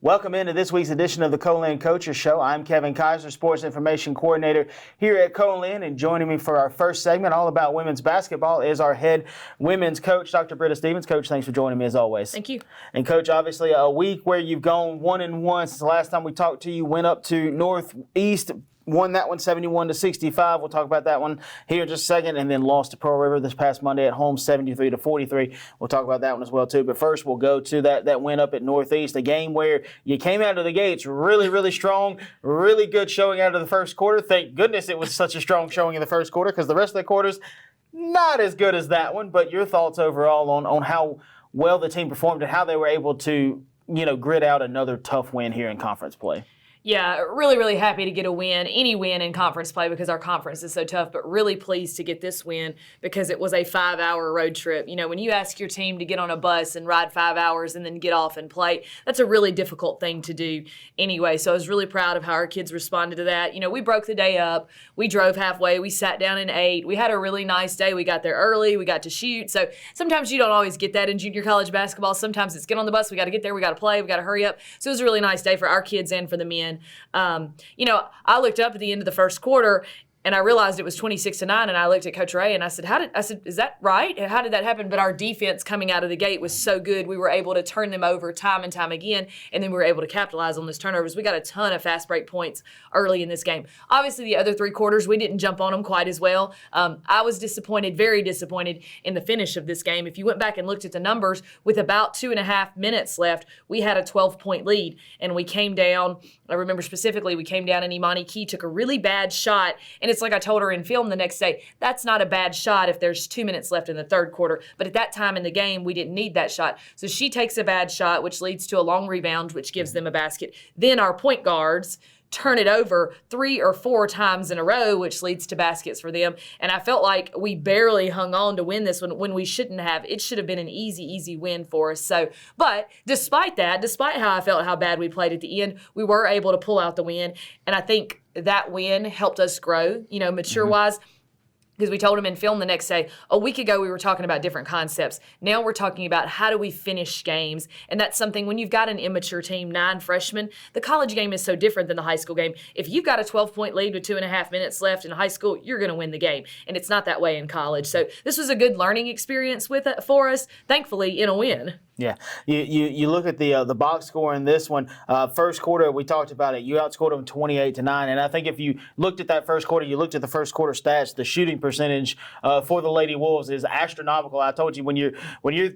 Welcome into this week's edition of the Co-Lin Coaches Show. I'm Kevin Kyzar, Sports Information Coordinator here at Co-Lin, and joining me for our first segment all about women's basketball is our head women's coach, Dr. Britta Stephens. Coach, thanks for joining me as always. Thank you. And Coach, obviously a week where you've gone 1-1 since the last time we talked to you, went up to Northeast, won that one 71-65. We'll talk about that one here in just a second, and then lost to Pearl River this past Monday at home 73-43. We'll talk about that one as well too. But first, we'll go to that win up at Northeast, a game where you came out of the gates really strong, really good showing out of the first quarter. Thank goodness it was such a strong showing in the first quarter, because the rest of the quarters not as good as that one. But your thoughts overall on how well the team performed and how they were able to grit out another tough win here in conference play. Yeah, really happy to get a win, any win in conference play, because our conference is so tough, but really pleased to get this win because it was a 5-hour road trip. You know, when you ask your team to get on a bus and ride 5 hours and then get off and play, that's a really difficult thing to do anyway. So I was really proud of how our kids responded to that. You know, we broke the day up. We drove halfway. We sat down and ate. We had a really nice day. We got there early. We got to shoot. So sometimes you don't always get that in junior college basketball. Sometimes it's get on the bus. We got to get there. We got to play. We got to hurry up. So it was a really nice day for our kids and for the men. I looked up at the end of the first quarter and I realized it was 26-9, and I looked at Coach Ray and I said, is that right? How did that happen? But our defense coming out of the gate was so good. We were able to turn them over time and time again, and then we were able to capitalize on those turnovers. We got a ton of fast break points early in this game. Obviously, the other three quarters, we didn't jump on them quite as well. I was disappointed, very disappointed in the finish of this game. If you went back and looked at the numbers, with about 2.5 minutes left, we had a 12-point lead, and we came down. I remember specifically, we came down and Imani Key took a really bad shot, and it's like I told her in film the next day, that's not a bad shot if there's 2 minutes left in the third quarter. But at that time in the game, we didn't need that shot. So she takes a bad shot, which leads to a long rebound, which gives them a basket. Then our point guards turn it over 3 or 4 times in a row, which leads to baskets for them. And I felt like we barely hung on to win this one when we shouldn't have. It should have been an easy win for us. So, but despite that, despite how I felt how bad we played at the end, we were able to pull out the win. And I think that win helped us grow, mature-wise. Because we told him in film the next day, a week ago we were talking about different concepts. Now we're talking about how do we finish games. And that's something, when you've got an immature team, 9 freshmen, the college game is so different than the high school game. If you've got a 12-point lead with 2.5 minutes left in high school, you're going to win the game. And it's not that way in college. So this was a good learning experience for us, thankfully, in a win. Yeah, you look at the box score in this one. First quarter, we talked about it. You outscored them 28-9, and I think if you looked at that first quarter, you looked at the first quarter stats. The shooting percentage for the Lady Wolves is astronomical. I told you when you're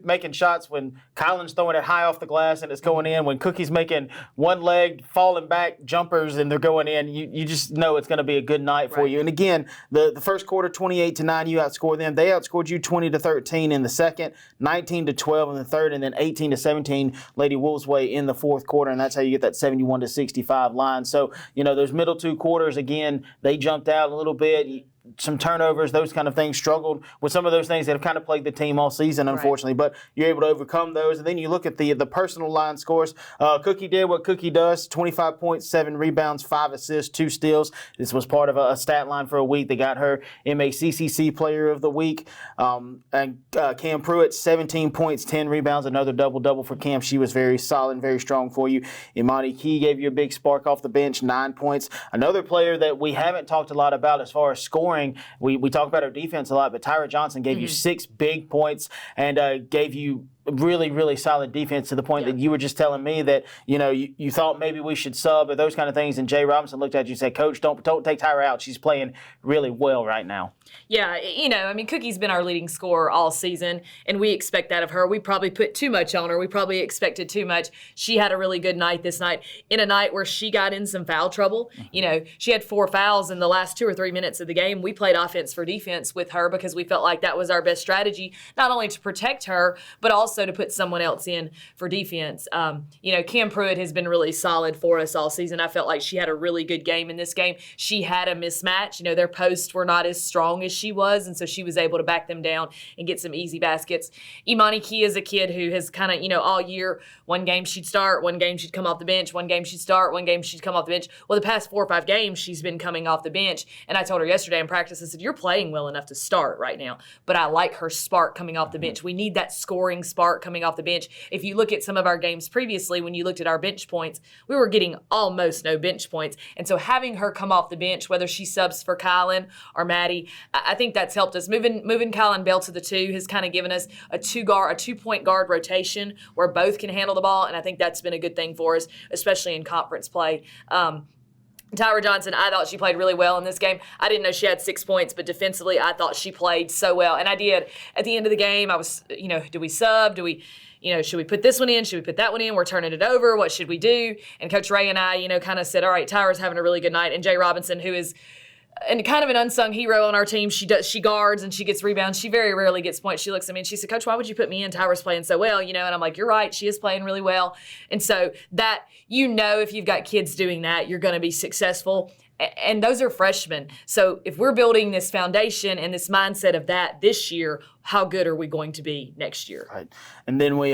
making shots, when Co-Lin's throwing it high off the glass and it's going in, when Cookie's making one leg falling back jumpers and they're going in, you just know it's going to be a good night for you. And again, the first quarter 28-9, you outscored them. They outscored you 20-13 in the second, 19-12 in the third, and then 18-17 Lady Wolves way in the fourth quarter, and that's how you get that 71-65 line. So, those middle 2 quarters, again, they jumped out a little bit. Some turnovers, those kind of things, struggled with some of those things that have kind of plagued the team all season, unfortunately. Right. But you're able to overcome those. And then you look at the personal line scores. Cookie did what Cookie does, 25 points, 7 rebounds, 5 assists, 2 steals. This was part of a stat line for a week. They got her MACCC Player of the Week. And Cam Pruitt, 17 points, 10 rebounds, another double-double for Cam. She was very solid and very strong for you. Imani Key gave you a big spark off the bench, 9 points. Another player that we haven't talked a lot about as far as scoring, we talk about our defense a lot, but Tyra Johnson gave you 6 big points and gave you really solid defense, to the point that you were just telling me that you thought maybe we should sub or those kind of things, and Jay Robinson looked at you and said, Coach, don't take Tyra out. She's playing really well right now. Yeah, Cookie's been our leading scorer all season, and we expect that of her. We probably put too much on her. We probably expected too much. She had a really good night this night, in a night where she got in some foul trouble. She had 4 fouls in the last 2 or 3 minutes of the game. We played offense for defense with her because we felt like that was our best strategy, not only to protect her, but also to put someone else in for defense. Cam Pruitt has been really solid for us all season. I felt like she had a really good game in this game. She had a mismatch. Their posts were not as strong as she was, and so she was able to back them down and get some easy baskets. Imani Key is a kid who has kind of, all year, one game she'd start, one game she'd come off the bench, one game she'd start, one game she'd come off the bench. Well, the past 4 or 5 games, she's been coming off the bench, and I told her yesterday in practice, I said, you're playing well enough to start right now, but I like her spark coming off the bench. We need that scoring spark spark coming off the bench. If you look at some of our games previously, when you looked at our bench points, we were getting almost no bench points. And so having her come off the bench, whether she subs for Co-Lin or Maddie, I think that's helped us. Moving Co-Lin Bell to the 2 has kind of given us a 2-point guard rotation where both can handle the ball, and I think that's been a good thing for us, especially in conference play. Tyra Johnson, I thought she played really well in this game. I didn't know she had 6 points, but defensively, I thought she played so well. And I did. At the end of the game, I was, do we sub? Do we, should we put this one in? Should we put that one in? We're turning it over. What should we do? And Coach Ray and I, kind of said, all right, Tyra's having a really good night. And Jay Robinson, who is and kind of an unsung hero on our team. She guards and she gets rebounds. She very rarely gets points. She looks at me and she said, Coach, why would you put me in? Tyra's playing so well, And I'm like, you're right. She is playing really well. And so that, if you've got kids doing that, you're going to be successful. And those are freshmen. So if we're building this foundation and this mindset of that this year, how good are we going to be next year? Right. And then we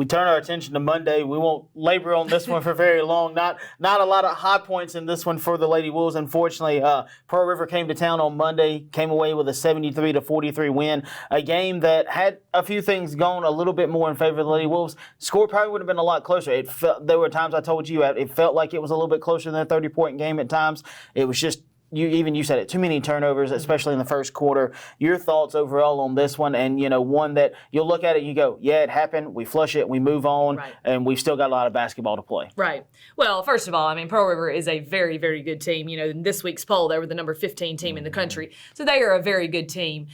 turn our attention to Monday. We won't labor on this one for very long. Not a lot of high points in this one for the Lady Wolves. Unfortunately, Pearl River came to town on Monday, came away with a 73-43 win. A game that had a few things going a little bit more in favor of the Lady Wolves. Score probably would have been a lot closer. There were times I told you it felt like it was a little bit closer than a 30-point game at times. It was just, you said it, too many turnovers, especially in the first quarter. Your thoughts overall on this one, and one that you'll look at it, you go, yeah, it happened. We flush it, we move on, right. And we've still got a lot of basketball to play. Right. Well, first of all, Pearl River is a very, very good team. In this week's poll, they were the number 15 team in the country, so they are a very good team.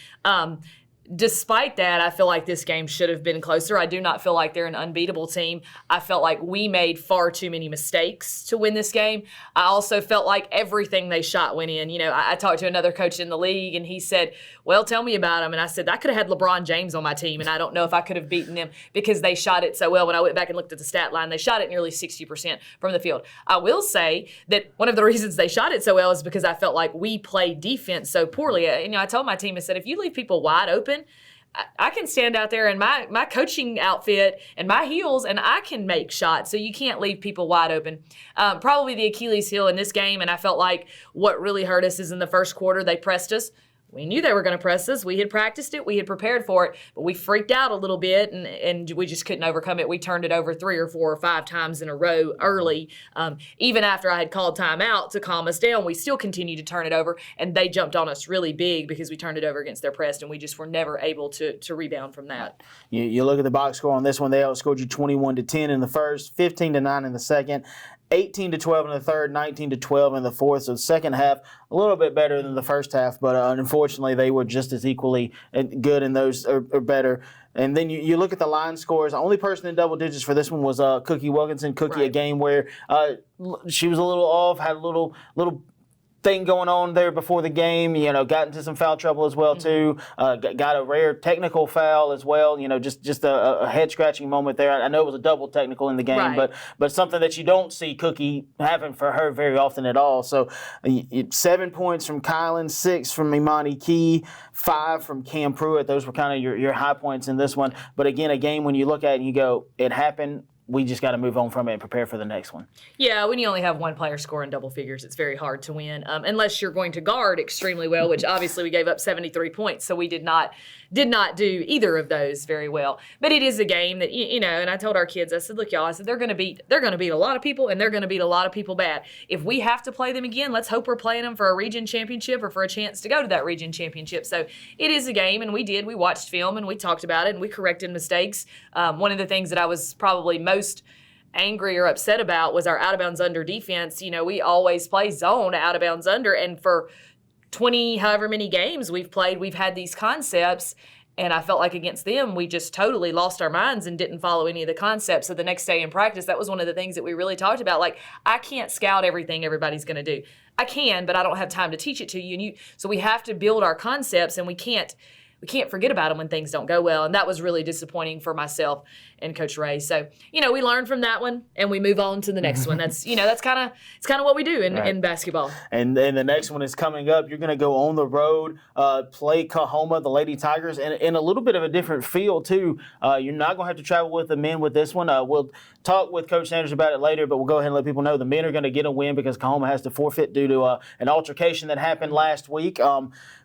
Despite that, I feel like this game should have been closer. I do not feel like they're an unbeatable team. I felt like we made far too many mistakes to win this game. I also felt like everything they shot went in. I talked to another coach in the league, and he said, well, tell me about them. And I said, I could have had LeBron James on my team, and I don't know if I could have beaten them because they shot it so well. When I went back and looked at the stat line, they shot it nearly 60% from the field. I will say that one of the reasons they shot it so well is because I felt like we played defense so poorly. I told my team, I said, if you leave people wide open, I can stand out there in my coaching outfit and my heels, and I can make shots. So you can't leave people wide open. Probably the Achilles heel in this game, and I felt like what really hurt us is in the first quarter they pressed us. We knew they were going to press us. We had practiced it. We had prepared for it. But we freaked out a little bit, and we just couldn't overcome it. We turned it over 3 or 4 or 5 times in a row early. Even after I had called timeout to calm us down, we still continued to turn it over, and they jumped on us really big because we turned it over against their press, and we just were never able to rebound from that. You look at the box score on this one. They outscored you 21-10 in the first, 15-9 in the second, 18-12 in the third, 19-12 in the fourth. So the second half, a little bit better than the first half, but unfortunately they were just as equally good in those, or better. And then you look at the line scores. The only person in double digits for this one was Cookie Wilkinson. Cookie, right. A game where she was a little off, had a little thing going on there before the game, got into some foul trouble as well too, got a rare technical foul as well, just a head scratching moment there. I know it was a double technical in the game, right. but something that you don't see Cookie having for her very often at all. So 7 points from Co-Lin, 6 from Imani Key, 5 from Cam Pruitt. Those were kind of your high points in this one. But again, a game when you look at it and you go, it happened. We just got to move on from it and prepare for the next one. Yeah, when you only have one player scoring double figures, it's very hard to win, unless you're going to guard extremely well, which obviously we gave up 73 points, so we did not do either of those very well. But it is a game that, and I told our kids, I said, look, y'all, they're going to beat a lot of people, and they're going to beat a lot of people bad. If we have to play them again, let's hope we're playing them for a region championship or for a chance to go to that region championship. So it is a game, and we watched film, and we talked about it, and we corrected mistakes. One of the things that I was probably most angry or upset about was our out-of-bounds under defense. We always play zone out-of-bounds under, and for 20 however many games we've played, we've had these concepts, and I felt like against them we just totally lost our minds and didn't follow any of the concepts. So the next day in practice, that was one of the things that we really talked about. Like, I can't scout everything everybody's going to do. I can, but I don't have time to teach it to you. So we have to build our concepts, and we can't forget about them when things don't go well. And that was really disappointing for myself and Coach Ray. So, we learn from that one and we move on to the next one. That's, that's kind of what we do in basketball. And then the next one is coming up. You're going to go on the road, play Kahoma, the Lady Tigers, and in a little bit of a different feel too. You're not going to have to travel with the men with this one. We'll talk with Coach Sanders about it later, but we'll go ahead and let people know the men are going to get a win because Kahoma has to forfeit due to an altercation that happened last week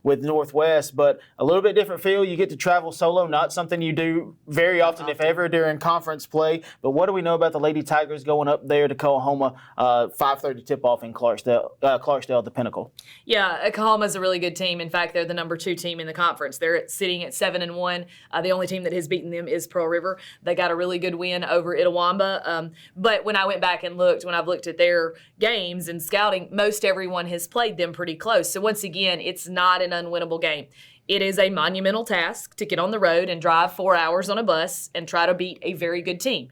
with Northwest. But a little bit different different feel. You get to travel solo, not something you do very often, if ever, during conference play. But what do we know about the Lady Tigers going up there to Coahoma, 5:30 tip-off in Clarksdale at the Pinnacle? Yeah, Oklahoma's a really good team. In fact, they're the number 2 team in the conference. They're sitting at 7-1. The only team that has beaten them is Pearl River. They got a really good win over Itawamba. But when I went back and when I've looked at their games and scouting, most everyone has played them pretty close. So once again, it's not an unwinnable game. It is a monumental task to get on the road and drive 4 hours on a bus and try to beat a very good team.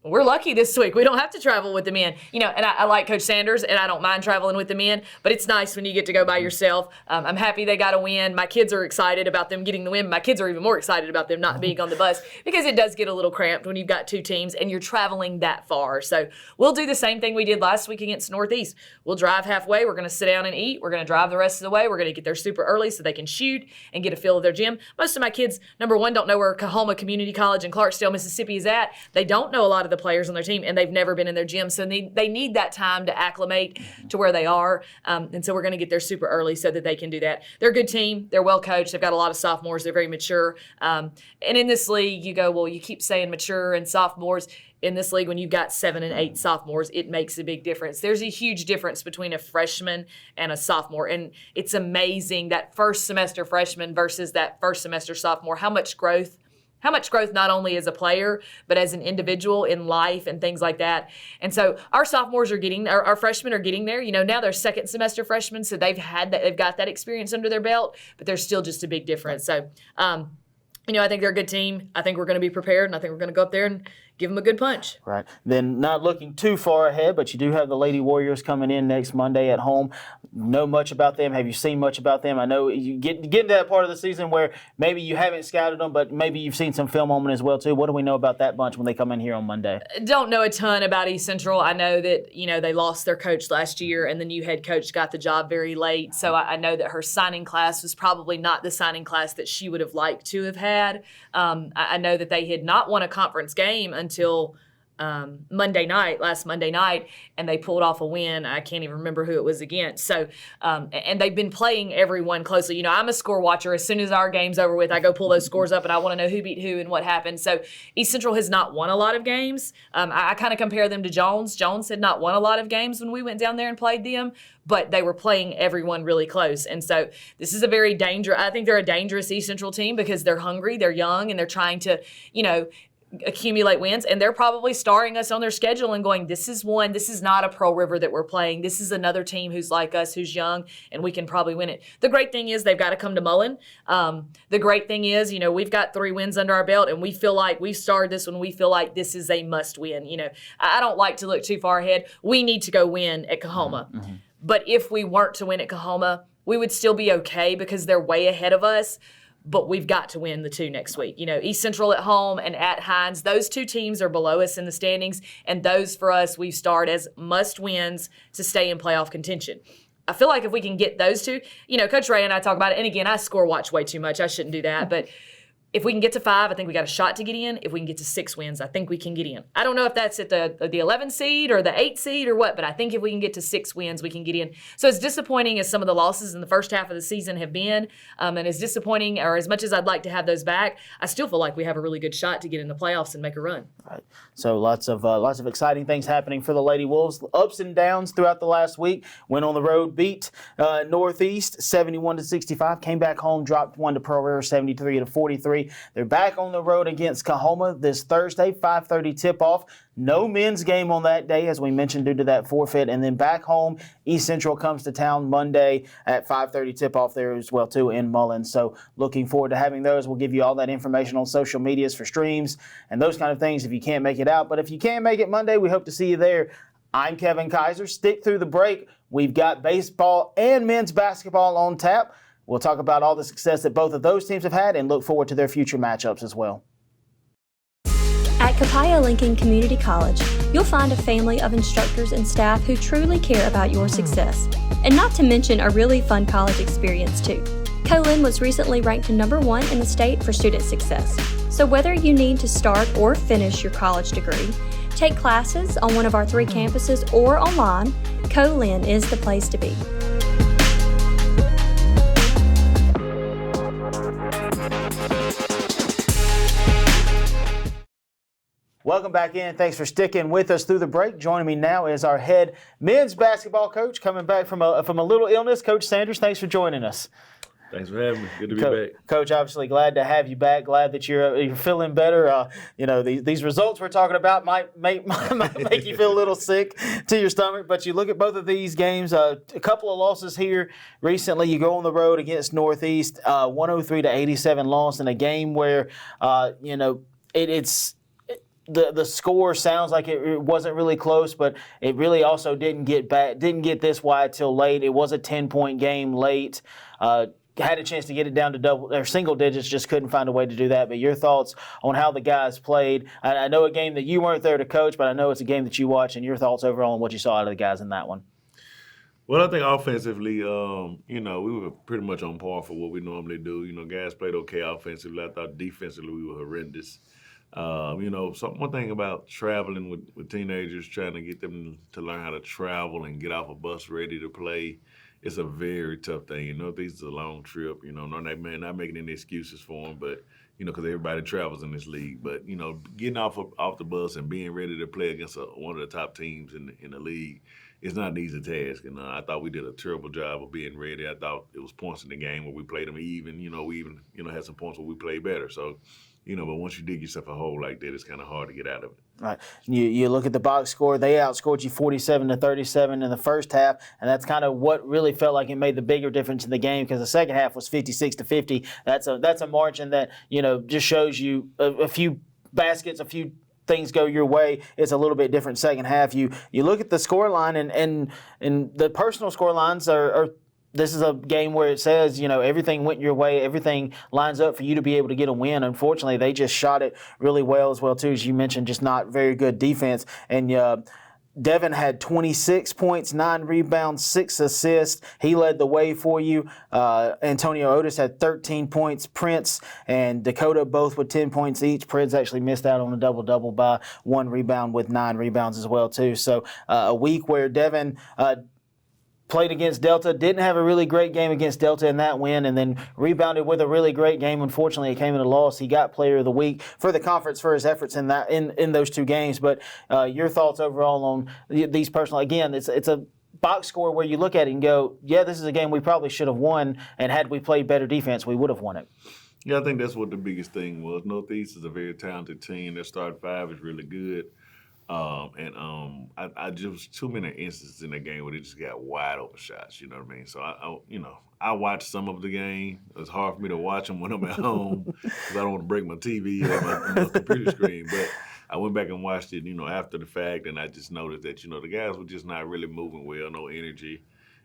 We're lucky this week. We don't have to travel with the men. And I like Coach Sanders, and I don't mind traveling with the men, but it's nice when you get to go by yourself. I'm happy they got a win. My kids are excited about them getting the win. My kids are even more excited about them not being on the bus because it does get a little cramped when you've got 2 teams and you're traveling that far. So we'll do the same thing we did last week against Northeast. We'll drive halfway. We're going to sit down and eat. We're going to drive the rest of the way. We're going to get there super early so they can shoot and get a feel of their gym. Most of my kids, number one, don't know where Coahoma Community College in Clarksdale, Mississippi is at. They don't know a lot of the players on their team, and they've never been in their gym. So they need that time to acclimate to where they are. And so we're going to get there super early so that they can do that. They're a good team. They're well coached. They've got a lot of sophomores. They're very mature. And in this league, you go, well, you keep saying mature and sophomores. In this league, when you've got 7 and 8 sophomores, it makes a big difference. There's a huge difference between a freshman and a sophomore. And it's amazing that first semester freshman versus that first semester sophomore, how much growth not only as a player, but as an individual in life and things like that. And so our sophomores our freshmen are getting there. Now they're second semester freshmen, so they've got that experience under their belt, but there's still just a big difference. So, I think they're a good team. I think we're going to be prepared, and I think we're going to go up there and give them a good punch. Right. Then not looking too far ahead, but you do have the Lady Warriors coming in next Monday at home. Know much about them? Have you seen much about them? I know you get into that part of the season where maybe you haven't scouted them, but maybe you've seen some film on them as well too. What do we know about that bunch when they come in here on Monday? Don't know a ton about East Central. I know that, they lost their coach last year, and the new head coach got the job very late. So I know that her signing class was probably not the signing class that she would have liked to have had. I know that they had not won a conference game until last Monday night, and they pulled off a win. I can't even remember who it was against. So, and they've been playing everyone closely. I'm a score watcher. As soon as our game's over with, I go pull those scores up, and I want to know who beat who and what happened. So East Central has not won a lot of games. I kind of compare them to Jones. Jones had not won a lot of games when we went down there and played them, but they were playing everyone really close. And so this is I think they're a dangerous East Central team because they're hungry, they're young, and they're trying to, accumulate wins, and they're probably starring us on their schedule and going, this is not a Pearl River that we're playing. This is another team who's like us, who's young, and we can probably win it. The great thing is they've got to come to Mullen. The great thing is, we've got 3 wins under our belt, and we feel like we've started this when we feel like this is a must win. I don't like to look too far ahead. We need to go win at Coahoma. Mm-hmm. But if we weren't to win at Coahoma, we would still be okay because they're way ahead of us. But we've got to win the 2 next week. East Central at home and at Hines, those 2 teams are below us in the standings, and those for us we start as must wins to stay in playoff contention. I feel like if we can get those 2, Coach Ray and I talk about it, and again, I score watch way too much. I shouldn't do that, but if we can get to 5, I think we got a shot to get in. If we can get to 6 wins, I think we can get in. I don't know if that's at the 11 seed or the 8 seed or what, but I think if we can get to 6 wins, we can get in. So as disappointing as some of the losses in the first half of the season have been, and as disappointing or as much as I'd like to have those back, I still feel like we have a really good shot to get in the playoffs and make a run. Right. So lots of exciting things happening for the Lady Wolves. Ups and downs throughout the last week. Went on the road, beat Northeast 71-65. Came back home, dropped 1 to Pearl River 73-43. They're back on the road against Coahoma this Thursday, 5:30 tip-off. No men's game on that day, as we mentioned, due to that forfeit. And then back home, East Central comes to town Monday at 5:30 tip-off there as well, too, in Mullen. So looking forward to having those. We'll give you all that information on social medias for streams and those kind of things if you can't make it out. But if you can make it Monday, we hope to see you there. I'm Kevin Kyzar. Stick through the break. We've got baseball and men's basketball on tap. We'll talk about all the success that both of those teams have had and look forward to their future matchups as well. At Copiah Lincoln Community College, you'll find a family of instructors and staff who truly care about your success, and not to mention a really fun college experience too. Co-Lin was recently ranked number 1 in the state for student success. So whether you need to start or finish your college degree, take classes on one of our 3 campuses or online, Co-Lin is the place to be. Welcome back in. Thanks for sticking with us through the break. Joining me now is our head men's basketball coach, coming back from a little illness. Coach Sanders, thanks for joining us. Thanks for having me. Good to be back. Coach, obviously glad to have you back. Glad that you're feeling better. These results we're talking about might make you feel a little sick to your stomach, but you look at both of these games, a couple of losses here recently. You go on the road against Northeast, 103-87 loss in a game where, it's the score sounds like it wasn't really close, but it really also didn't get this wide till late. It was a 10-point game late. Had a chance to get it down to double or single digits, just couldn't find a way to do that. But your thoughts on how the guys played? I know a game that you weren't there to coach, but I know it's a game that you watch, and your thoughts overall on what you saw out of the guys in that one. Well, I think offensively, we were pretty much on par for what we normally do. Guys played okay offensively. I thought defensively we were horrendous. One thing about traveling with teenagers, trying to get them to learn how to travel and get off a bus ready to play, it's a very tough thing. This is a long trip. Not making any excuses for them, but because everybody travels in this league. But getting off the bus and being ready to play against one of the top teams in the league is not an easy task. And I thought we did a terrible job of being ready. I thought it was points in the game where we played them even. We even had some points where we played better. So. But once you dig yourself a hole like that, it's kind of hard to get out of it. Right. You look at the box score, they outscored you 47-37 in the first half, and that's kind of what really felt like it made the bigger difference in the game, because the second half was 56-50. That's a margin that, just shows you a few baskets, a few things go your way. It's a little bit different second half. You look at the score line, and the personal score lines are this is a game where it says, everything went your way, everything lines up for you to be able to get a win. Unfortunately, they just shot it really well as well, too, as you mentioned, just not very good defense. And Devin had 26 points, 9 rebounds, 6 assists. He led the way for you. Antonio Otis had 13 points. Prince and Dakota both with 10 points each. Prince actually missed out on a double-double by 1 rebound with 9 rebounds as well, too. So a week where Devin played against Delta, didn't have a really great game against Delta in that win, and then rebounded with a really great game. Unfortunately, it came in a loss. He got Player of the Week for the conference for his efforts in those 2 games. But your thoughts overall on these personal? Again, it's a box score where you look at it and go, yeah, this is a game we probably should have won, and had we played better defense, we would have won it. Yeah, I think that's what the biggest thing was. Northeast is a very talented team. Their starting 5 is really good. I just too many instances in the game where they just got wide open shots. You know what I mean? So I watched some of the game. It's hard for me to watch them when I'm at home because I don't want to break my TV or my computer screen. But I went back and watched it, after the fact, and I just noticed that the guys were just not really moving well, no energy,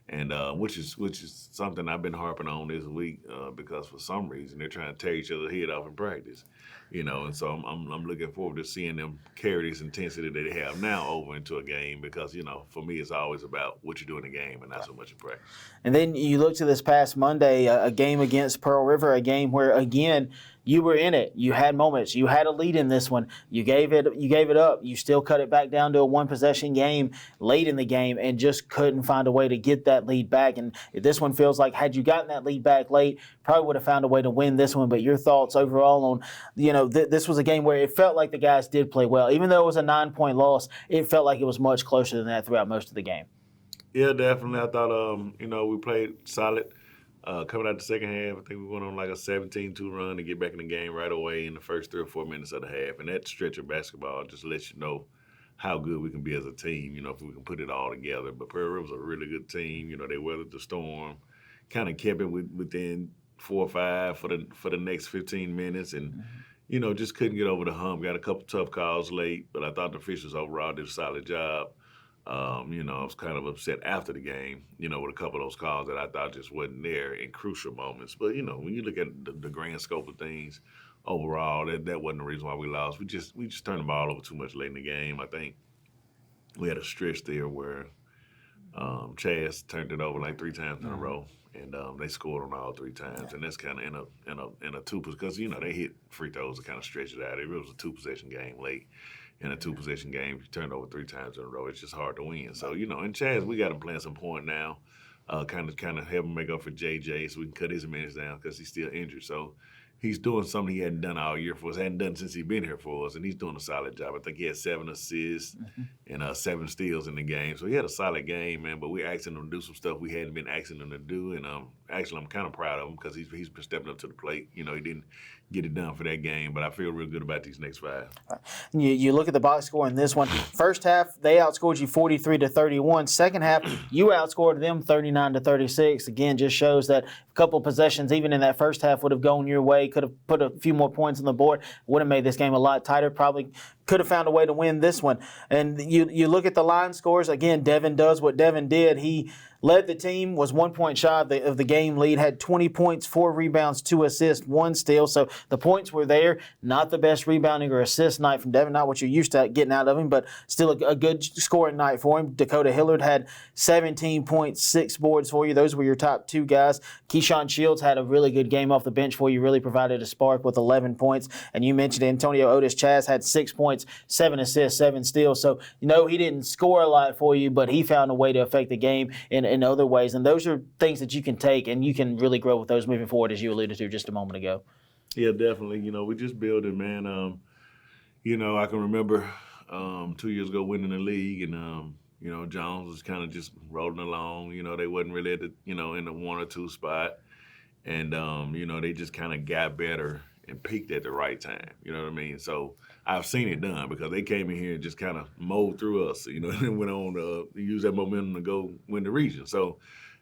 and which is something I've been harping on this week because for some reason they're trying to tear each other's head off in practice. And so I'm looking forward to seeing them carry this intensity that they have now over into a game because, for me, it's always about what you do in the game and not so much in practice. And then you look to this past Monday, a game against Pearl River, a game where, again, you were in it. You had moments. You had a lead in this one. You gave it up. You still cut it back down to a one-possession game late in the game and just couldn't find a way to get that lead back. And this one feels like had you gotten that lead back late, probably would have found a way to win this one. But your thoughts overall on, this was a game where it felt like the guys did play well. Even though it was a 9-point loss, it felt like it was much closer than that throughout most of the game. Yeah, definitely. I thought, we played solid. Coming out the second half, I think we went on like a 17-2 run to get back in the game right away in the first 3 or 4 minutes of the half. And that stretch of basketball just lets you know how good we can be as a team, if we can put it all together. But Pearl River's a really good team. They weathered the storm, kind of kept it within 4 or 5 for the next 15 minutes. And, just couldn't get over the hump. Got a couple tough calls late, but I thought the officials overall did a solid job. I was kind of upset after the game, with a couple of those calls that I thought just wasn't there in crucial moments. But, when you look at the grand scope of things, overall, that wasn't the reason why we lost. We just turned the ball over too much late in the game. I think we had a stretch there where Chaz turned it over like 3 times in a row, and they scored on all 3 times. And that's kind of in a two, because, they hit free throws to kind of stretch it out. It was a 2-possession game late. In a 2-possession game, you turned over 3 times in a row. It's just hard to win. So, and Chaz, we got him playing some point now, kind of help him make up for JJ so we can cut his minutes down because he's still injured. So, he's doing something he hadn't done all year for us, hadn't done since he's been here for us, and he's doing a solid job. I think he had 7 assists and 7 steals in the game. So he had a solid game, man, but we're asking him to do some stuff we hadn't been asking him to do, and actually I'm kind of proud of him because he's been stepping up to the plate. You know, he didn't get it done for that game, but I feel real good about these next 5. You look at the box score in this one. First half, they outscored you 43-31. Second half, you outscored them 39-36. Again, just shows that a couple of possessions, even in that first half, would have gone your way. Could have put a few more points on the board. Would have made this game a lot tighter. Probably could have found a way to win this one. And you look at the line scores. Again, Devin does what Devin did. He led the team, was 1 point shy of the game lead, had 20 points, 4 rebounds, 2 assists, 1 steal. So the points were there. Not the best rebounding or assist night from Devin, not what you're used to getting out of him, but still a good scoring night for him. Dakota Hillard had 17 points, 6 boards for you. Those were your top 2 guys. Keyshawn Shields had a really good game off the bench for you, really provided a spark with 11 points. And you mentioned Antonio Otis Chaz had 6 points, 7 assists, 7 steals. So, he didn't score a lot for you, but he found a way to affect the game in other ways. And those are things that you can take, and you can really grow with those moving forward, as you alluded to just a moment ago. Yeah, definitely. We just building, man. I can remember 2 years ago winning the league, and Jones was kind of just rolling along. They wasn't really at the, in the 1 or 2 spot, and they just kind of got better and peaked at the right time. You know what I mean? So I've seen it done because they came in here and just kind of mowed through us, and went on to use that momentum to go win the region. So,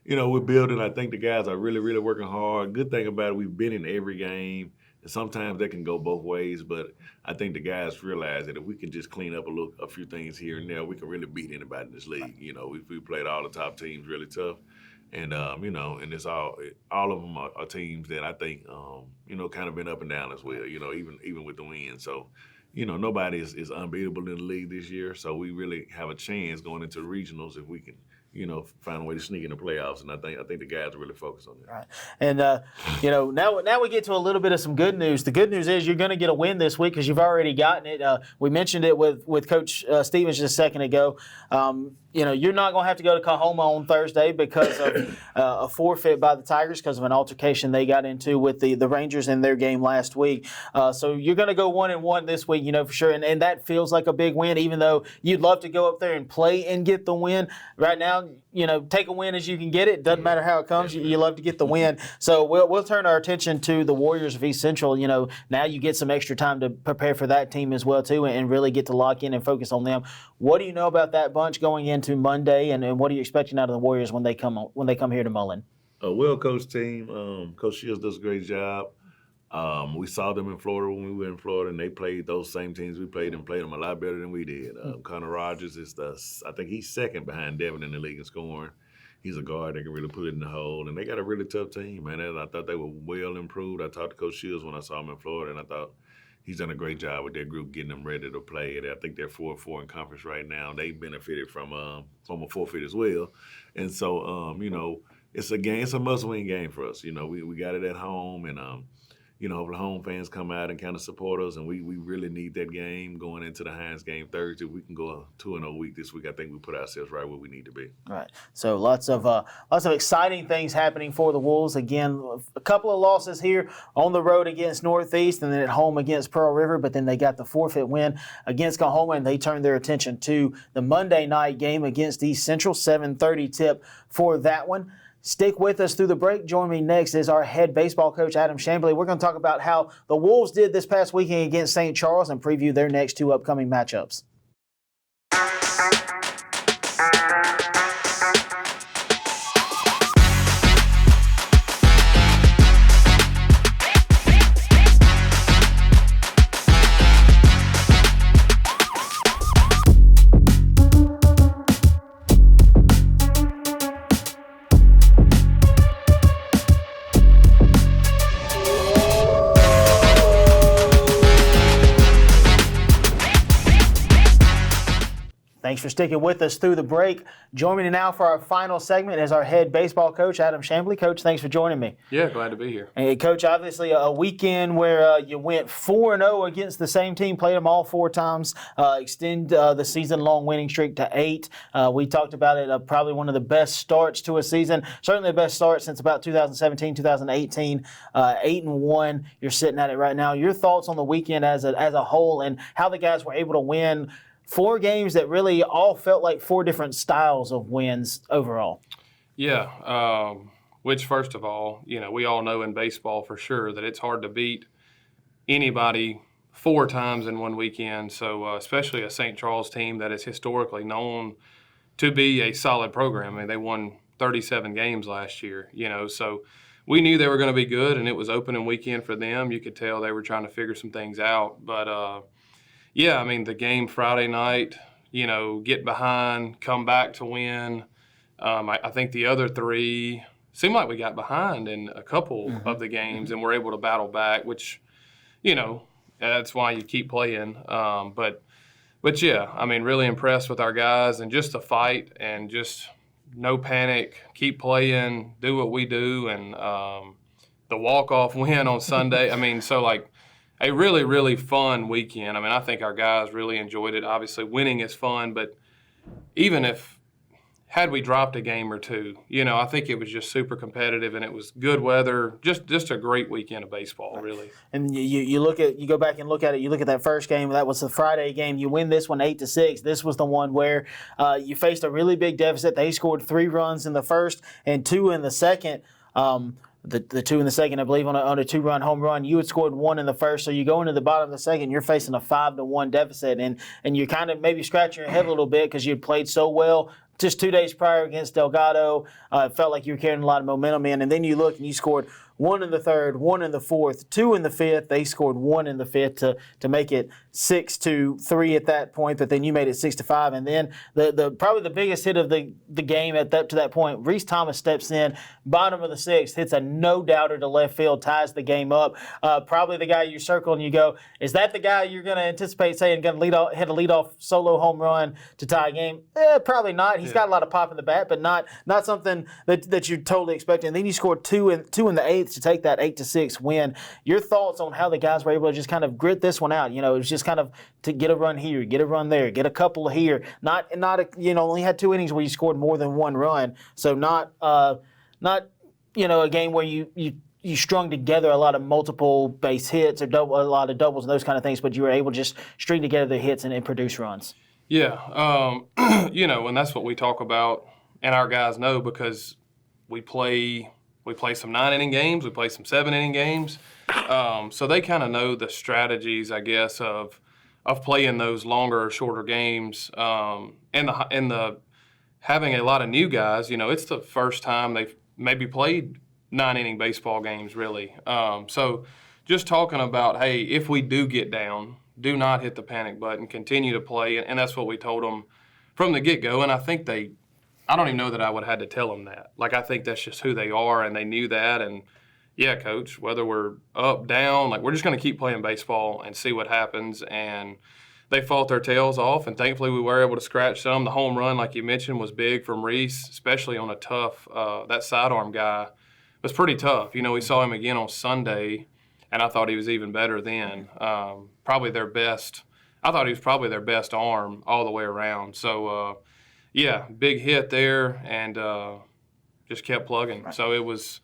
we're building. I think the guys are really, really working hard. Good thing about it, we've been in every game. And sometimes that can go both ways, but I think the guys realize that if we can just clean up a few things here and there, we can really beat anybody in this league. We played all the top teams really tough. And, and it's all of them are teams that I think, kind of been up and down as well, even with the win. So, nobody is unbeatable in the league this year. So we really have a chance going into the regionals if we can, find a way to sneak in the playoffs. And I think the guys are really focused on that. Right. And, now we get to a little bit of some good news. The good news is you're going to get a win this week because you've already gotten it. We mentioned it with Coach Stephens just a second ago. You're not going to have to go to Kahoma on Thursday because of a forfeit by the Tigers because of an altercation they got into with the Rangers in their game last week. So you're going to go 1-1 this week, for sure. And that feels like a big win, even though you'd love to go up there and play and get the win. Right now, take a win as you can get it. Doesn't matter how it comes. You love to get the win. So we'll turn our attention to the Warriors of East Central. Now you get some extra time to prepare for that team as well, too, and really get to lock in and focus on them. What do you know about that bunch going into Monday, and what are you expecting out of the Warriors when they come here to Mullen? A well-coached team. Coach Shields does a great job. We saw them in Florida when we were in Florida, and they played those same teams we played and played them a lot better than we did. Connor Rogers is I think he's second behind Devin in the league in scoring. He's a guard that can really put it in the hole, and they got a really tough team, man. I thought they were well improved. I talked to Coach Shields when I saw him in Florida, and I thought he's done a great job with their group getting them ready to play. And I think they're 4-4 in conference right now. They benefited from a forfeit as well, and so it's a game. It's a must-win game for us. We got it at home, and hopefully home fans come out and kind of support us, and we really need that game going into the Hines game Thursday. We can go a 2-0 week this week. I think we put ourselves right where we need to be. All right. So lots of exciting things happening for the Wolves. Again, a couple of losses here on the road against Northeast, and then at home against Pearl River. But then they got the forfeit win against Kahoma, and they turned their attention to the Monday night game against East Central. 7:30 tip for that one. Stick with us through the break. Join me next is our head baseball coach, Adam Chamblee. We're going to talk about how the Wolves did this past weekend against St. Charles and preview their next 2 upcoming matchups. for sticking with us through the break. Joining me now for our final segment is our head baseball coach, Adam Chamblee. Coach, thanks for joining me. Yeah, glad to be here. Hey, Coach, obviously a weekend where you went 4-0 against the same team, played them all 4 times, extend the season-long winning streak to 8. We talked about it, probably one of the best starts to a season, certainly the best start since about 2017, 2018, 8-1. You're sitting at it right now. Your thoughts on the weekend as a whole and how the guys were able to win 4 games that really all felt like 4 different styles of wins overall. Yeah, which first of all, we all know in baseball for sure that it's hard to beat anybody 4 times in one weekend. So especially a St. Charles team that is historically known to be a solid program. I mean, they won 37 games last year, so we knew they were going to be good, and it was opening weekend for them. You could tell they were trying to figure some things out. But, yeah, I mean, the game Friday night, get behind, come back to win. I think the other 3 seemed like we got behind in a couple of the games and were able to battle back, which, that's why you keep playing. But yeah, I mean, really impressed with our guys and just the fight and just no panic, keep playing, do what we do. And the walk-off win on Sunday, I mean, so like, a really, really fun weekend. I mean, I think our guys really enjoyed it. Obviously, winning is fun, but even had we dropped a game or 2, I think it was just super competitive and it was good weather. Just a great weekend of baseball, really. And you go back and look at it. You look at that first game. That was the Friday game. You win this one 8-6. This was the one where you faced a really big deficit. They scored 3 runs in the first and 2 in the second. The 2 in the second, I believe, on a 2-run home run. You had scored 1 in the first, so you go into the bottom of the second, you're facing a 5-1 deficit, and you're kind of maybe scratching your head a little bit because you had played so well just 2 days prior against Delgado. It felt like you were carrying a lot of momentum in, and then you look and you scored 1 in the third, 1 in the fourth, 2 in the fifth. They scored 1 in the fifth to make it 6-3 at that point, but then you made it 6-5. And then the probably the biggest hit of the game to that point, Reese Thomas steps in, bottom of the 6th, hits a no-doubter to left field, ties the game up. Probably the guy you circle and you go, is that the guy you're going to anticipate saying going to hit a leadoff solo home run to tie a game? Probably not. He's got a lot of pop in the bat, but not something that you're totally expecting. And then you scored 2 in the 8th to take that 8-6 win. Your thoughts on how the guys were able to just kind of grit this one out? It was just kind of to get a run here, get a run there, get a couple here. Only had 2 innings where you scored more than 1 run. So not a game where you strung together a lot of multiple base hits or a lot of doubles and those kind of things, but you were able to just string together the hits and produce runs. Yeah, and that's what we talk about, and our guys know because we play some 9-inning games, we play some 7-inning games, so they kind of know the strategies, I guess, of playing those longer or shorter games, and the having a lot of new guys. It's the first time they've maybe played 9-inning baseball games, really. So just talking about, hey, if we do get down, do not hit the panic button, continue to play, and that's what we told them from the get-go, and I think I don't even know that I would have had to tell them that. Like, I think that's just who they are, and they knew that, and yeah, Coach, whether we're up, down, we're just going to keep playing baseball and see what happens, and they fought their tails off, and thankfully we were able to scratch some. The home run, like you mentioned, was big from Reese, especially on a tough, that sidearm guy was pretty tough. We saw him again on Sunday, and I thought he was even better then. Probably their best. I thought he was probably their best arm all the way around. So, yeah, big hit there, and just kept plugging. Right. So it was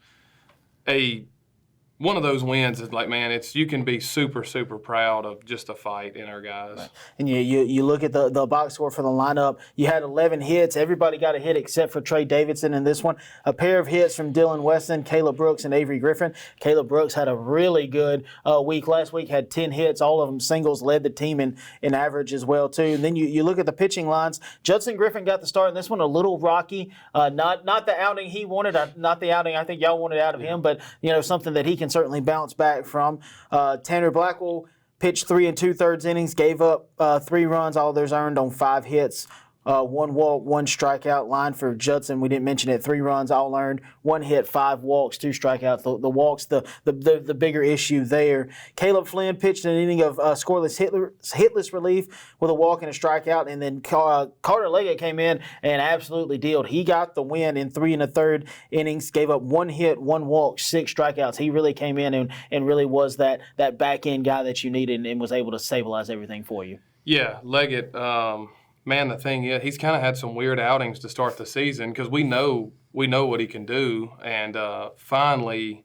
one of those wins is like, man, you can be super, super proud of just the fight in our guys. Right. And you look at the box score for the lineup. You had 11 hits. Everybody got a hit except for Trey Davidson in this one. A pair of hits from Dylan Weston, Caleb Brooks, and Avery Griffin. Caleb Brooks had a really good week last week, had 10 hits, all of them singles, led the team in average as well, too. And then you look at the pitching lines. Judson Griffin got the start in this one, a little rocky. Not the outing he wanted, not the outing I think y'all wanted out of him, but something that he can certainly bounce back from. Tanner Blackwell pitched 3 2/3 innings, gave up 3 runs, all those earned on 5 hits. 1 walk, 1 strikeout. Line for Judson, we didn't mention it, 3 runs, all earned, 1 hit, 5 walks, 2 strikeouts. The walks, the bigger issue there. Caleb Flynn pitched an inning of scoreless, hitless relief with a walk and a strikeout, and then Carter Leggett came in and absolutely dealed. He got the win in 3 1/3 innings, gave up 1 hit, 1 walk, 6 strikeouts. He really came in and really was that back end guy that you needed and was able to stabilize everything for you. Yeah, Leggett. Man, the thing is, he's kind of had some weird outings to start the season because we know what he can do, and finally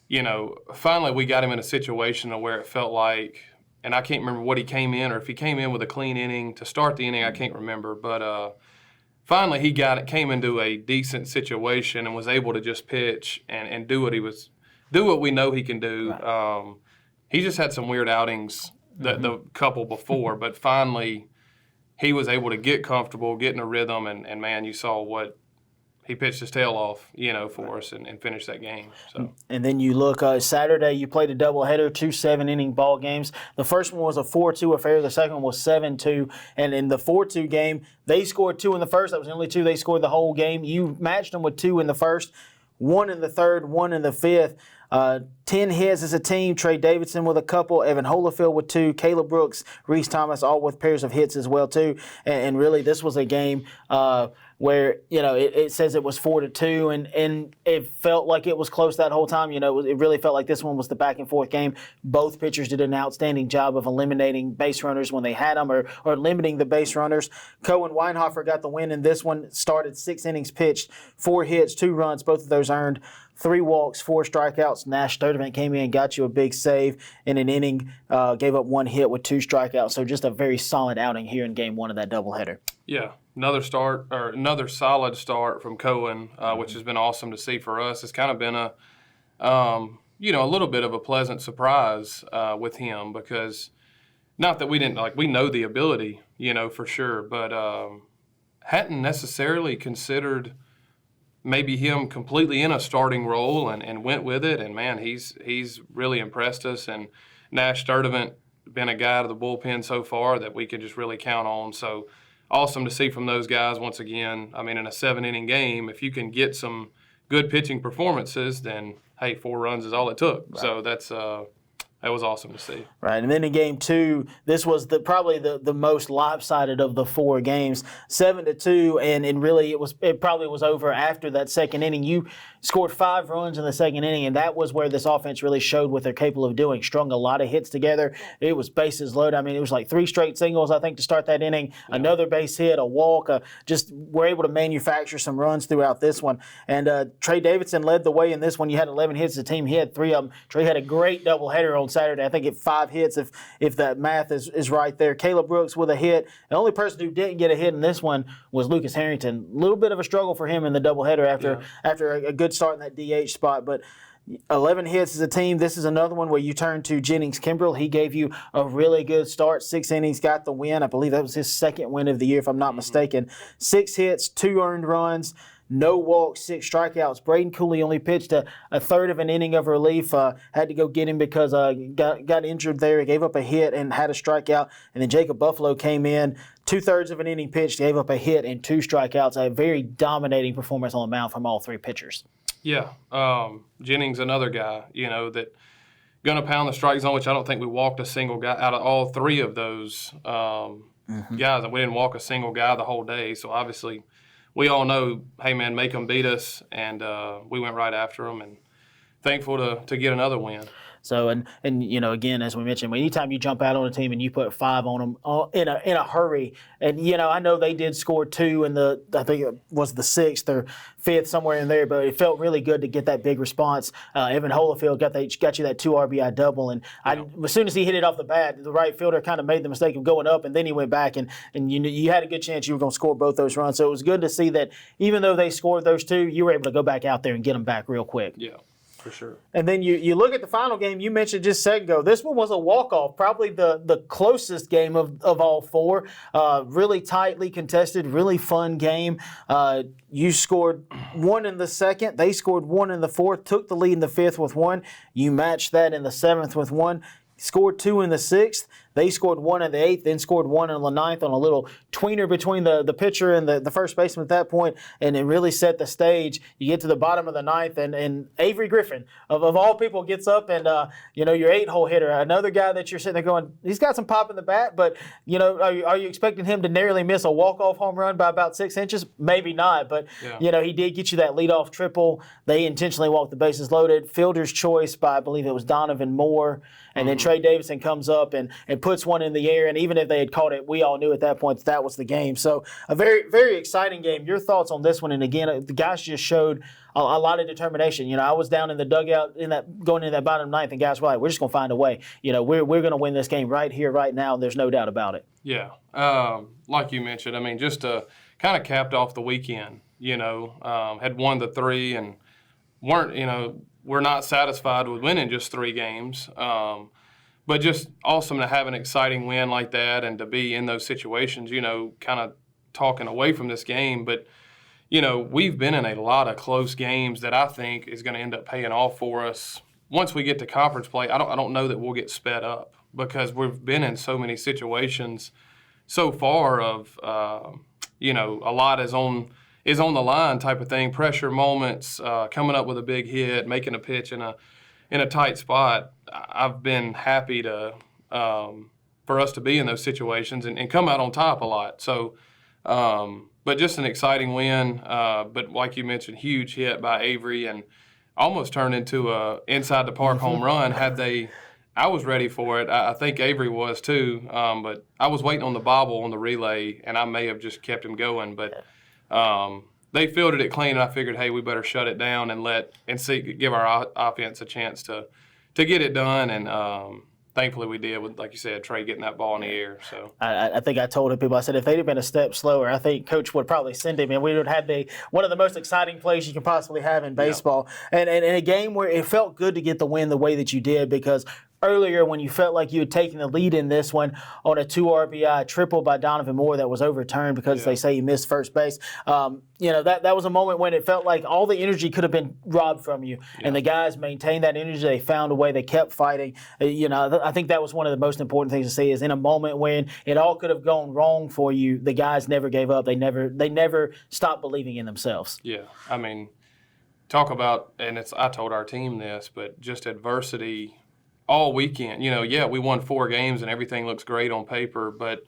we got him in a situation where it felt like, and I can't remember what he came in, or if he came in with a clean inning to start the inning, I can't remember, but finally he came into a decent situation and was able to just pitch and do what we know he can do. Right. He just had some weird outings the couple before, but finally he was able to get comfortable, get in a rhythm, and man, you saw what he pitched his tail off, for us and finished that game. So. And then you look, Saturday you played a doubleheader, 2 7-inning ball games. The first one was a 4-2 affair. The second one was 7-2. And in the 4-2 game, they scored 2 in the first. That was the only 2 they scored the whole game. You matched them with 2 in the first, 1 in the third, 1 in the fifth. 10 hits as a team. Trey Davidson with a couple, Evan Holyfield with 2, Caleb Brooks, Reese Thomas, all with pairs of hits as well too. And really, this was a game where it says it was 4-2, and it felt like it was close that whole time. It really felt like this one was the back and forth game. Both pitchers did an outstanding job of eliminating base runners when they had them, or limiting the base runners. Cohen Weinhofer got the win in this one. Started 6 innings pitched, 4 hits, 2 runs, both of those earned. 3 walks, 4 strikeouts. Nash Sturdivant came in, got you a big save in an inning, gave up 1 hit with 2 strikeouts. So just a very solid outing here in Game 1 of that doubleheader. Yeah, another solid start from Cohen, which has been awesome to see for us. It's kind of been a little bit of a pleasant surprise with him, because not that we didn't we know the ability, for sure, but hadn't necessarily considered maybe him completely in a starting role, and went with it. And man, he's really impressed us. And Nash Sturdivant been a guy to the bullpen so far that we can just really count on. So awesome to see from those guys once again. I mean, in a 7-inning game, if you can get some good pitching performances, then hey, 4 runs is all it took. Right. So that was awesome to see. Right, and then in Game 2, this was probably the most lopsided of the 4 games, 7-2, and really it probably was over after that second inning. You scored 5 runs in the second inning, and that was where this offense really showed what they're capable of doing. Strung a lot of hits together. It was bases loaded. I mean, it was like 3 straight singles, I think, to start that inning. Yeah. Another base hit, a walk. Just were able to manufacture some runs throughout this one. And Trey Davidson led the way in this one. You had 11 hits as a team. He had 3 of them. Trey had a great doubleheader on Saturday. I think it 5 hits if that math is right there. Caleb Brooks with a hit. The only person who didn't get a hit in this one was Lucas Harrington. A little bit of a struggle for him in the doubleheader after a good start in that DH spot, but 11 hits as a team. This is another one where you turn to Jennings Kimbrell. He gave you a really good start. 6 innings, got the win. I believe that was his 2nd win of the year, if I'm not mistaken. 6 hits, 2 earned runs. No walks, 6 strikeouts. Braden Cooley only pitched a third of an inning of relief. Had to go get him because got injured there. He gave up a hit and had a strikeout. And then Jacob Buffalo came in, 2/3 of an inning pitched, gave up a hit and 2 strikeouts. A very dominating performance on the mound from all 3 pitchers. Yeah, Jennings, another guy, that going to pound the strike zone, which I don't think we walked a single guy out of all 3 of those guys. And we didn't walk a single guy the whole day. So obviously, we all know, hey, man, make them beat us, and we went right after them, and thankful to get another win. So, and again, as we mentioned, anytime you jump out on a team and you put 5 on them in a hurry, and, I know they did score 2 in I think it was the 6th or 5th, somewhere in there, but it felt really good to get that big response. Evan Holyfield got you that 2 RBI double, and as soon as he hit it off the bat, the right fielder kind of made the mistake of going up, and then he went back, and you had a good chance you were going to score both those runs. So it was good to see that even though they scored those 2, you were able to go back out there and get them back real quick. Yeah. For sure. And then you look at the final game you mentioned just a second ago. This one was a walk-off, probably the closest game of all 4. Really tightly contested, really fun game. You scored 1 in the 2nd. They scored 1 in the 4th, took the lead in the 5th with 1. You matched that in the 7th with 1. Scored 2 in the 6th. They scored one in the 8th, then scored one in the 9th on a little tweener between the pitcher and the first baseman at that point, and it really set the stage. You get to the bottom of the 9th, and Avery Griffin, of all people, gets up and, your 8-hole hitter, another guy that you're sitting there going, he's got some pop in the bat, but, are you expecting him to narrowly miss a walk-off home run by about 6 inches? Maybe not, but, he did get you that leadoff triple. They intentionally walked the bases loaded. Fielder's choice by, I believe it was Donovan Moore, and then Trey Davidson comes up and puts one in the air, and even if they had caught it, we all knew at that point that was the game. So a very, very exciting game. Your thoughts on this one? And again, the guys just showed a lot of determination. I was down in the dugout going into that bottom 9th, and guys were like, we're just going to find a way. We're going to win this game right here, right now. There's no doubt about it. Yeah. Like you mentioned, I mean, just to kind of capped off the weekend, had won the 3 and we're not satisfied with winning just 3 games. But just awesome to have an exciting win like that and to be in those situations, kind of talking away from this game. But, we've been in a lot of close games that I think is going to end up paying off for us. Once we get to conference play, I don't know that we'll get sped up because we've been in so many situations so far of, a lot is on the line type of thing, pressure moments, coming up with a big hit, making a pitch in a tight spot. I've been happy to for us to be in those situations and come out on top a lot. So, but just an exciting win. But like you mentioned, huge hit by Avery and almost turned into a inside the park home run. I was ready for it. I think Avery was too. But I was waiting on the bobble on the relay, and I may have just kept him going. But they fielded it clean, and I figured, hey, we better shut it down and give our offense a chance to get it done. And thankfully we did with, like you said, Trey getting that ball in the air. So I think I told people, I said, if they'd have been a step slower, I think Coach would probably send him, and we would have had one of the most exciting plays you can possibly have in baseball. Yeah. And in a game where it felt good to get the win the way that you did, because earlier when you felt like you had taken the lead in this one on a 2 RBI triple by Donovan Moore that was overturned because they say he missed first base. That was a moment when it felt like all the energy could have been robbed from you. Yeah. And the guys maintained that energy. They found a way. They kept fighting. I think that was one of the most important things to see is in a moment when it all could have gone wrong for you, the guys never gave up. They never stopped believing in themselves. Yeah. I mean, talk about, and I told our team this, but just adversity all weekend. We won 4 games and everything looks great on paper, but,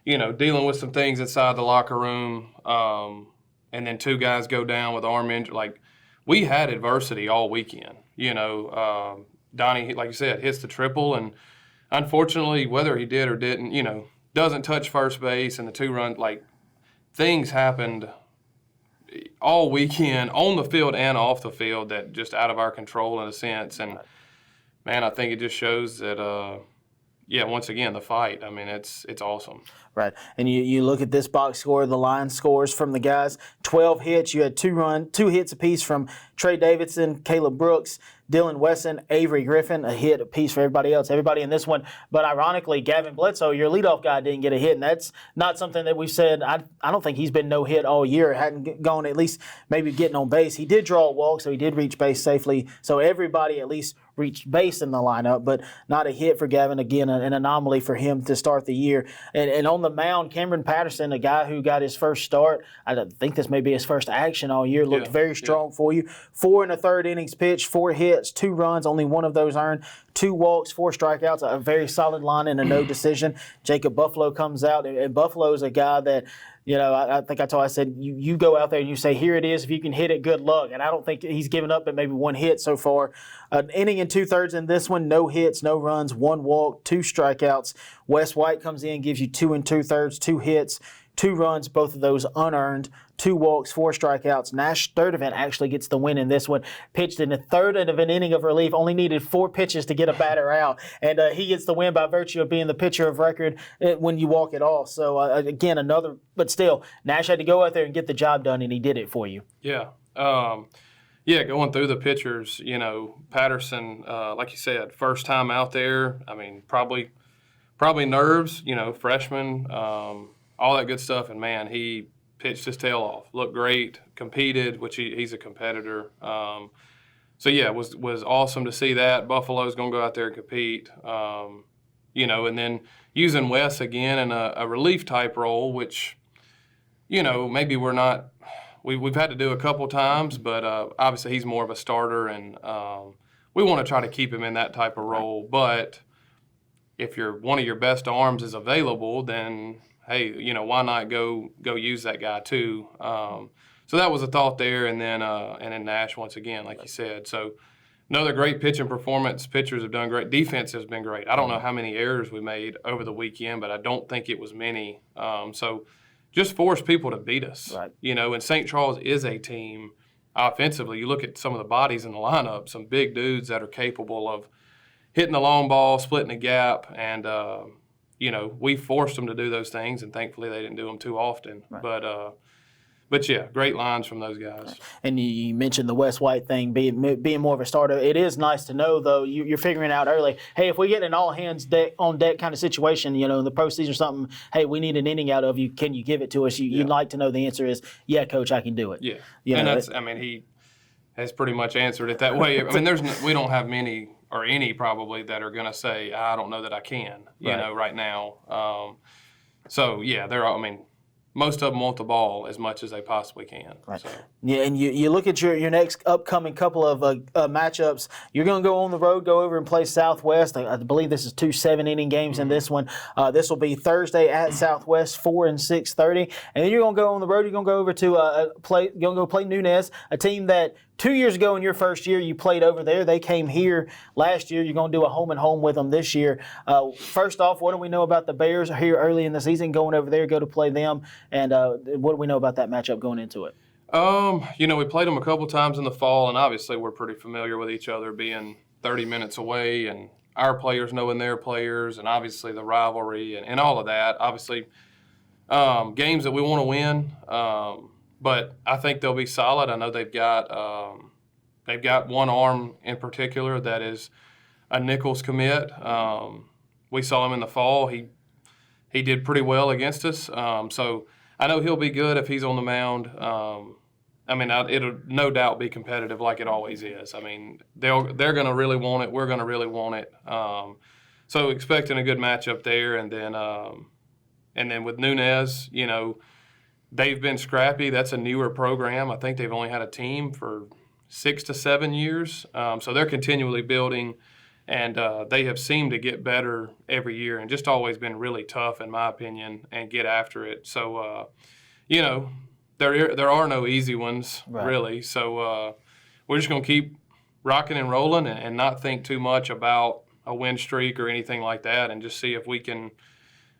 dealing with some things inside the locker room, and then 2 guys go down with arm injury. Like, we had adversity all weekend. Donnie, like you said, hits the triple, and unfortunately, whether he did or didn't, doesn't touch first base, and the 2-run, things happened all weekend on the field and off the field that just out of our control in a sense. And man, I think it just shows that, once again, the fight. I mean, it's awesome. Right. And you look at this box score, the line scores from the guys, 12 hits. You had 2 hits apiece from Trey Davidson, Caleb Brooks, Dylan Wesson, Avery Griffin, a hit apiece for everybody else, everybody in this one. But ironically, Gavin Bledsoe, your leadoff guy, didn't get a hit, and that's not something that we've said. I don't think he's been no hit all year, hadn't gone at least maybe getting on base. He did draw a walk, so he did reach base safely. So everybody at least reached base in the lineup, but not a hit for Gavin. Again, an anomaly for him to start the year. And on the mound, Cameron Patterson, a guy who got his first start, I think this may be his first action all year, looked very strong for you. 4 1/3 innings pitched, 4 hits, 2 runs, only one of those earned, 2 walks, 4 strikeouts, a very solid line and a no decision. Jacob Buffalo comes out, and Buffalo's a guy that, I said, you go out there and you say, here it is, if you can hit it, good luck. And I don't think he's given up but maybe 1 hit so far. An inning and 2/3 in this one, no hits, no runs, 1 walk, 2 strikeouts. Wes White comes in, gives you 2 2/3, 2 hits, 2 runs, both of those unearned, 2 walks, 4 strikeouts. Nash Sturdivant actually gets the win in this one. Pitched in the 3rd of an inning of relief, only needed 4 pitches to get a batter out. And he gets the win by virtue of being the pitcher of record when you walk it off. So, again, but still, Nash had to go out there and get the job done, and he did it for you. Yeah. Going through the pitchers, Patterson, like you said, first time out there. I mean, probably nerves, freshman, all that good stuff. And, man, he pitched his tail off. Looked great, competed, which he's a competitor. It was awesome to see that. Buffalo's going to go out there and compete. and then using Wes again in a relief type role, which, maybe we're not. We've had to do a couple times, but obviously he's more of a starter, and we want to try to keep him in that type of role. But if one of your best arms is available, then hey, why not go use that guy too? So that was a thought there, and then Nash once again, like you said. So another great pitching performance. Pitchers have done great. Defense has been great. I don't know how many errors we made over the weekend, but I don't think it was many. So just force people to beat us. Right. And St. Charles is a team offensively. You look at some of the bodies in the lineup, some big dudes that are capable of hitting the long ball, splitting the gap, and we forced them to do those things, and thankfully they didn't do them too often. Right. But yeah, great lines from those guys. And you mentioned the Wes White thing being more of a starter. It is nice to know, though, you're figuring out early, hey, if we get an all-hands on deck kind of situation, in the postseason or something, hey, we need an inning out of you. Can you give it to us? You'd like to know the answer is, yeah, Coach, I can do it. Yeah, he has pretty much answered it that way. We don't have many or any probably that are going to say, I don't know that I can, right now. So, yeah, most of them want the ball as much as they possibly can. Right. So. Yeah, and you look at your next upcoming couple of matchups. You're going to go on the road, go over and play Southwest. I believe this is 2 7-inning games in this one. This will be Thursday at Southwest, 4 and 6:30. And then you're going to go on the road. You're going to go over to play Nunez, a team that 2 years ago in your first year you played over there. They came here last year. You're going to do a home and home with them this year. First off, what do we know about the Bears here early in the season going over there, go to play them? And what do we know about that matchup going into it? We played them a couple times in the fall, and obviously we're pretty familiar with each other being 30 minutes away, and our players knowing their players, and obviously the rivalry and all of that. Obviously, games that we want to win, but I think they'll be solid. I know they've got one arm in particular that is a Nichols commit. We saw him in the fall. He did pretty well against us. So I know he'll be good if he's on the mound. It'll no doubt be competitive like it always is. They're going to really want it. We're going to really want it. So expecting a good matchup there, and then with Nunez, they've been scrappy. That's a newer program. I think they've only had a team for 6 to 7 years. So they're continually building, and they have seemed to get better every year and just always been really tough, in my opinion, and get after it. So, there are no easy ones, really. So we're just going to keep rocking and rolling and not think too much about a win streak or anything like that, and just see if we can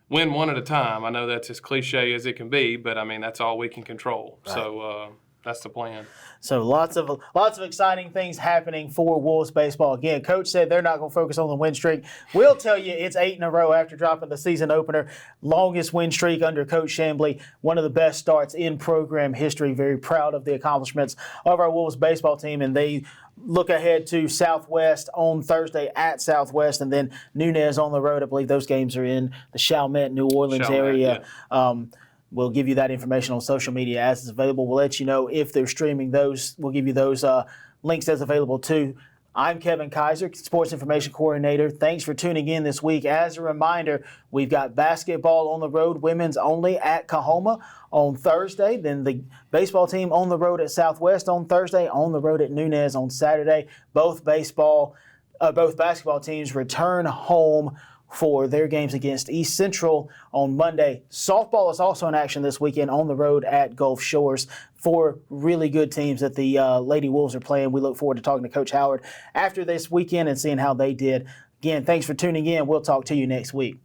win one at a time. I know that's as cliche as it can be, but that's all we can control. Right. So that's the plan. So lots of exciting things happening for Wolves baseball. Again, Coach said they're not going to focus on the win streak. We'll tell you it's 8 in a row after dropping the season opener. Longest win streak under Coach Chamblee. One of the best starts in program history. Very proud of the accomplishments of our Wolves baseball team, and they look ahead to Southwest on Thursday at Southwest, and then Nunez on the road. I believe those games are in the Chalmette, New Orleans area. Yeah. We'll give you that information on social media as it's available. We'll let you know if they're streaming those. We'll give you those links as available too. I'm Kevin Kyzar, Sports Information Coordinator. Thanks for tuning in this week. As a reminder, we've got basketball on the road, women's only at Coahoma on Thursday. Then the baseball team on the road at Southwest on Thursday, on the road at Nunez on Saturday. Both basketball teams return home for their games against East Central on Monday. Softball is also in action this weekend on the road at Gulf Shores. 4 really good teams that the Lady Wolves are playing. We look forward to talking to Coach Howard after this weekend and seeing how they did. Again, thanks for tuning in. We'll talk to you next week.